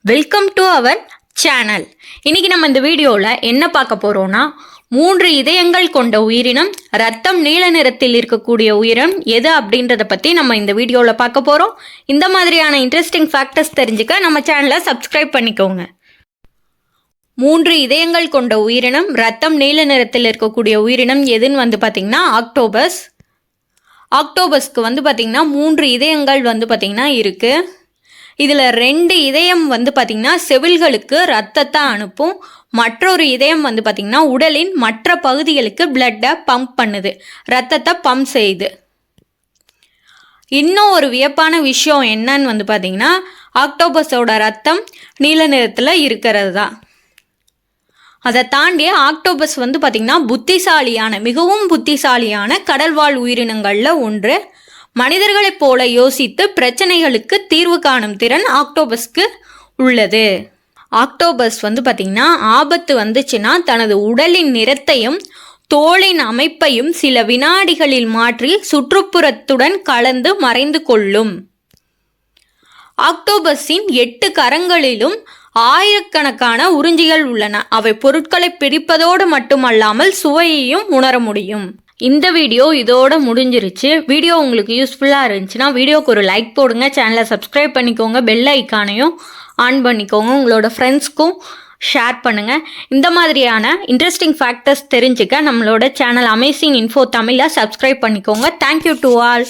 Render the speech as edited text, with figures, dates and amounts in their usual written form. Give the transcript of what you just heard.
Welcome to our channel. இன்னைக்கு நம்ம இந்த வீடியோவில் என்ன பார்க்க போகிறோம்னா, 3 இதயங்கள் கொண்ட உயிரினம், ரத்தம் நீல நிறத்தில் இருக்கக்கூடிய உயிரினம் எது அப்படின்றத பற்றி நம்ம இந்த வீடியோவில் பார்க்க போகிறோம். இந்த மாதிரியான இன்ட்ரெஸ்டிங் ஃபேக்டர்ஸ் தெரிஞ்சுக்க நம்ம சேனலை சப்ஸ்கிரைப் பண்ணிக்கோங்க. 3 இதயங்கள் கொண்ட உயிரினம், ரத்தம் நீல நிறத்தில் இருக்கக்கூடிய உயிரினம் எதுன்னு பார்த்திங்கன்னா ஆக்டோபஸ். ஆக்டோபஸ்க்கு பார்த்திங்கன்னா 3 இதயங்கள் பார்த்திங்கன்னா இருக்குது. இதில் 2 இதயம் பார்த்திங்கன்னா செவில்களுக்கு ரத்தத்தை அனுப்பும். மற்றொரு இதயம் பார்த்திங்கன்னா உடலின் மற்ற பகுதிகளுக்கு பிளட்டை பம்ப் பண்ணுது, ரத்தத்தை பம்ப் செய்யுது. இன்னும் ஒரு வியப்பான விஷயம் என்னன்னு பார்த்திங்கன்னா, ஆக்டோபஸோட ரத்தம் நீல நிறத்தில் இருக்கிறது தான். அதை தாண்டி ஆக்டோபஸ் பார்த்திங்கன்னா மிகவும் புத்திசாலியான கடல்வாழ் உயிரினங்களில் ஒன்று. மனிதர்களைப் போல யோசித்து பிரச்சனைகளுக்கு தீர்வு காணும் திறன் ஆக்டோபஸ்க்கு உள்ளது. ஆக்டோபஸ் பார்த்திங்கன்னா ஆபத்து வந்துச்சுன்னா தனது உடலின் நிறத்தையும் தோலின் அமைப்பையும் சில வினாடிகளில் மாற்றி சுற்றுப்புறத்துடன் கலந்து மறைந்து கொள்ளும். ஆக்டோபஸின் 8 கரங்களிலும் ஆயிரக்கணக்கான உறிஞ்சிகள் உள்ளன. அவை பொருட்களை பிரிப்பதோடு மட்டுமல்லாமல் சுவையையும் உணர முடியும். இந்த வீடியோ இதோட முடிஞ்சிருச்சு. வீடியோ உங்களுக்கு யூஸ்ஃபுல்லாக இருந்துச்சுன்னா வீடியோக்கு ஒரு லைக் போடுங்க, சேனலை சப்ஸ்கிரைப் பண்ணிக்கோங்க, பெல் ஐக்கானையும் ஆன் பண்ணிக்கோங்க, உங்களோட ஃப்ரெண்ட்ஸ்க்கும் ஷேர் பண்ணுங்கள். இந்த மாதிரியான இன்ட்ரெஸ்டிங் ஃபேக்டர்ஸ் தெரிஞ்சுக்க நம்மளோட சேனல் அமேசிங் இன்ஃபோ தமிழை சப்ஸ்கிரைப் பண்ணிக்கோங்க. Thank you to all.